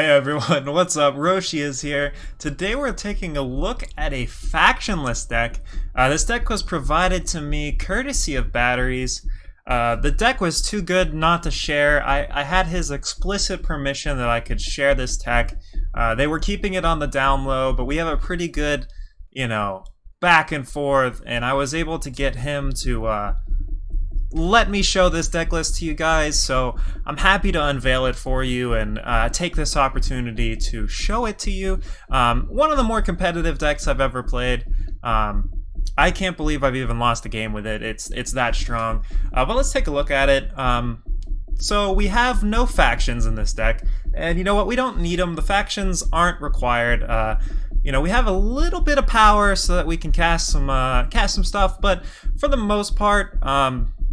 Hey everyone, what's up? Roshi is here. Today we're taking a look at a factionless deck. This deck was provided to me courtesy of Batteriez. The deck was too good not to share. I had his explicit permission that I could share this tech. They were keeping it on the down low, but we have a pretty good, back and forth, and I was able to get him to let me show this deck list to you guys, so I'm happy to unveil it for you and take this opportunity to show it to you. One of the more competitive decks I've ever played. I can't believe I've even lost a game with it. It's that strong. But let's take a look at it. So we have no factions in this deck, and you know what? We don't need them. The factions aren't required. We have a little bit of power so that we can cast some stuff, but for the most part,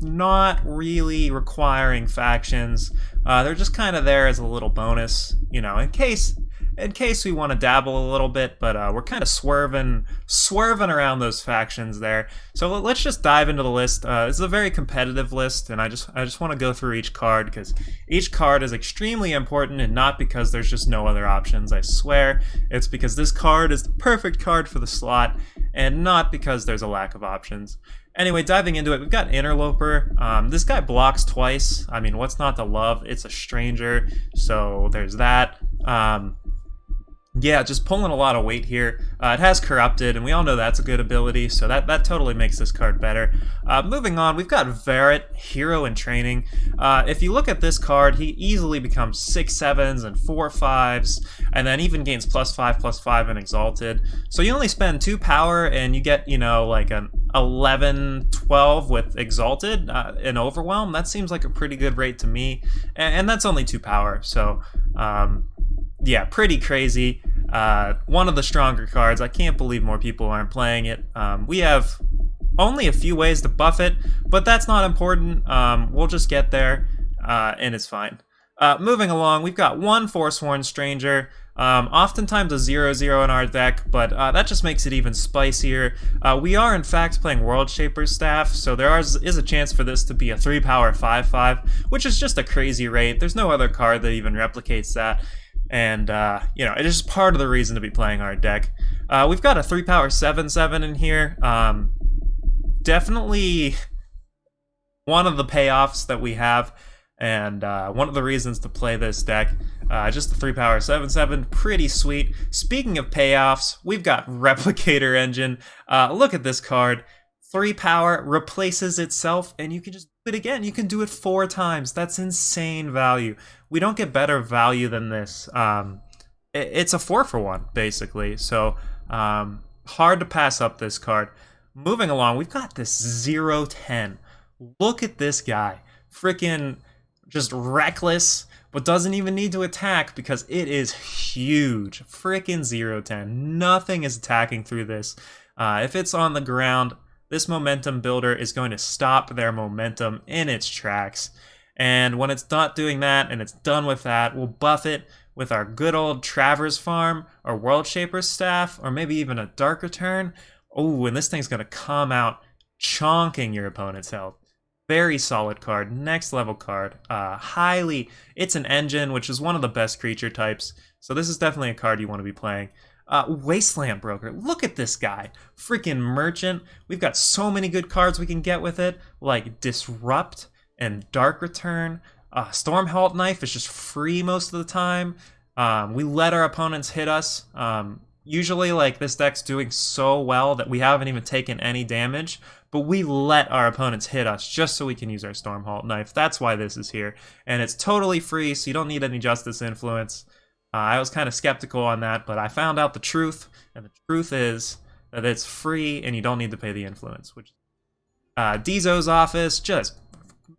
not really requiring factions. They're just kind of there as a little bonus, in case we want to dabble a little bit, but we're kind of swerving around those factions there. So let's just dive into the list. This is a very competitive list, and I just want to go through each card because each card is extremely important, and not because there's just no other options. I swear, it's because this card is the perfect card for the slot, and not because there's a lack of options. Anyway, diving into it, we've got Interloper. This guy blocks twice. I mean, what's not to love? It's a stranger, so there's that. Yeah, just pulling a lot of weight here. It has Corrupted, and we all know that's a good ability, so that totally makes this card better. Moving on, we've got Varret, Hero in Training. If you look at this card, he easily becomes 6/7s and 4/5s, and then even gains +5/+5 in Exalted. So you only spend 2 power, and you get, like an 11/12 with Exalted in Overwhelm. That seems like a pretty good rate to me, and that's only 2 power, so yeah, pretty crazy. One of the stronger cards. I can't believe more people aren't playing it. We have only a few ways to buff it, but that's not important. We'll just get there, and it's fine. Moving along, we've got one Forsworn Stranger. Oftentimes a 0/0 in our deck, but that just makes it even spicier. We are in fact playing World Shaper's Staff, so there is a chance for this to be a 3 power 5/5, which is just a crazy rate. There's no other card that even replicates that. And, it is just part of the reason to be playing our deck. We've got a 3 power 7/7 in here. Definitely one of the payoffs that we have, and one of the reasons to play this deck. Just the 3 power 7/7, pretty sweet. Speaking of payoffs, we've got Replicator Engine. Look at this card. 3 power replaces itself, and you can just do it again. You can do it 4 times. That's insane value. We don't get better value than this. It's a 4-for-1, basically. So hard to pass up this card. Moving along, we've got this 0/10. Look at this guy. Freaking just reckless, but doesn't even need to attack because it is huge. Freaking 0/10. Nothing is attacking through this. If it's on the ground, this momentum builder is going to stop their momentum in its tracks. And when it's not doing that and it's done with that, we'll buff it with our good old Traverse Farm or World Shaper's Staff, or maybe even a Dark Return. Oh, and this thing's going to come out chonking your opponent's health. Very solid card, next level card. It's an engine, which is one of the best creature types. So this is definitely a card you want to be playing. Wasteland Broker, look at this guy. Freaking Merchant. We've got so many good cards we can get with it, like Disrupt and Dark Return. Stormhalt Knife is just free most of the time. We let our opponents hit us. Usually, this deck's doing so well that we haven't even taken any damage, but we let our opponents hit us just so we can use our Stormhalt Knife. That's why this is here. And it's totally free, so you don't need any Justice Influence. I was kind of skeptical on that, but I found out the truth, and the truth is that it's free and you don't need to pay the influence. Which Dizo's Office, just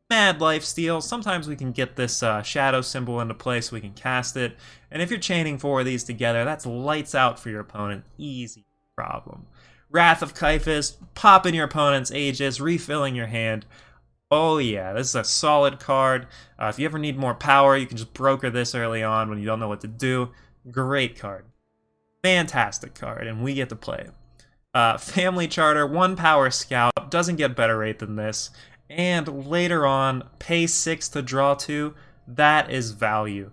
mad lifesteal. Sometimes we can get this shadow symbol into play so we can cast it, and if you're chaining 4 of these together, that's lights out for your opponent. Easy problem. Wrath of Kyph, popping your opponent's Aegis, refilling your hand. Oh yeah, this is a solid card. If you ever need more power, you can just broker this early on when you don't know what to do. Great card. Fantastic card, and we get to play it. Family Charter, 1 power Scout, doesn't get better rate than this. And later on, pay 6 to draw 2. That is value.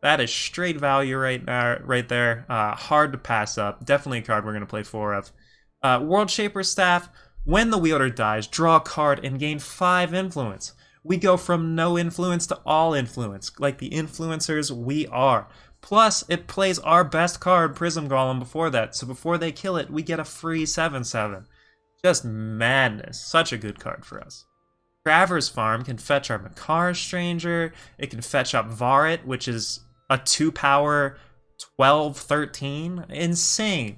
That is straight value right now, right there. Hard to pass up. Definitely a card we're going to play 4 of. World Shaper Staff. When the wielder dies, draw a card and gain 5 influence. We go from no influence to all influence, like the influencers we are. Plus, it plays our best card, Prism Golem, before that, so before they kill it, we get a free 7/7. Just madness. Such a good card for us. Traverse Farm can fetch our Makar Stranger. It can fetch up Varret, which is a 2-power 12/13. Insane.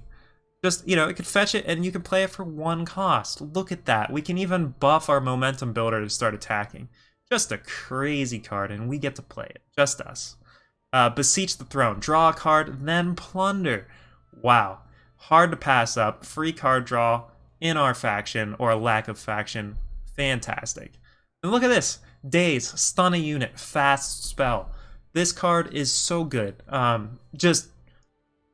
Just, it can fetch it and you can play it for 1 cost. Look at that. We can even buff our momentum builder to start attacking. Just a crazy card, and we get to play it. Just us. Beseech the Throne. Draw a card, then plunder. Wow. Hard to pass up. Free card draw in our faction, or a lack of faction. Fantastic. And look at this. Daze. Stun a unit. Fast spell. This card is so good. Just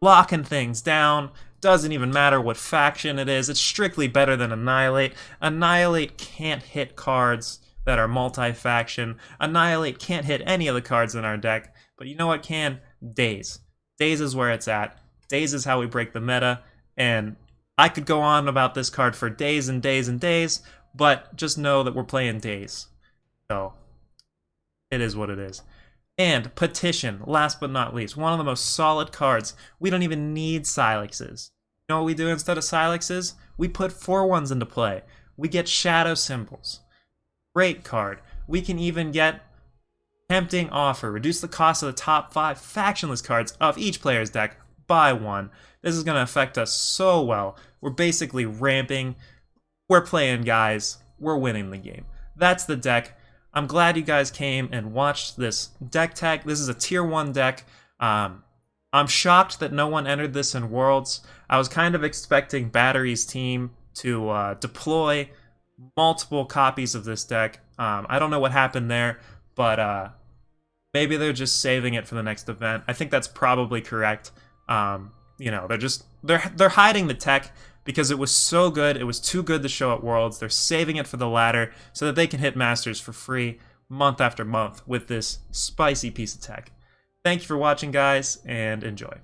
locking things down. Doesn't even matter what faction it is. It's strictly better than Annihilate. Annihilate can't hit cards that are multi-faction. Annihilate can't hit any of the cards in our deck. But you know what can? Daze. Daze is where it's at. Daze is how we break the meta. And I could go on about this card for days and days and days, but just know that we're playing Daze. So, it is what it is. And Petition, last but not least, one of the most solid cards. We don't even need Silexes. You know what we do instead of Silexes? We put 4/1s into play. We get Shadow Symbols. Great card. We can even get Tempting Offer. Reduce the cost of the top 5 factionless cards of each player's deck by 1. This is going to affect us so well. We're basically ramping. We're playing, guys. We're winning the game. That's the deck. I'm glad you guys came and watched this deck tech. This is a tier 1 deck. I'm shocked that no one entered this in Worlds. I was kind of expecting Batteriez team to deploy multiple copies of this deck. I don't know what happened there, but maybe they're just saving it for the next event. I think that's probably correct. They're hiding the tech because it was so good. It was too good to show at Worlds. They're saving it for the ladder so that they can hit Masters for free month after month with this spicy piece of tech. Thank you for watching, guys, and enjoy.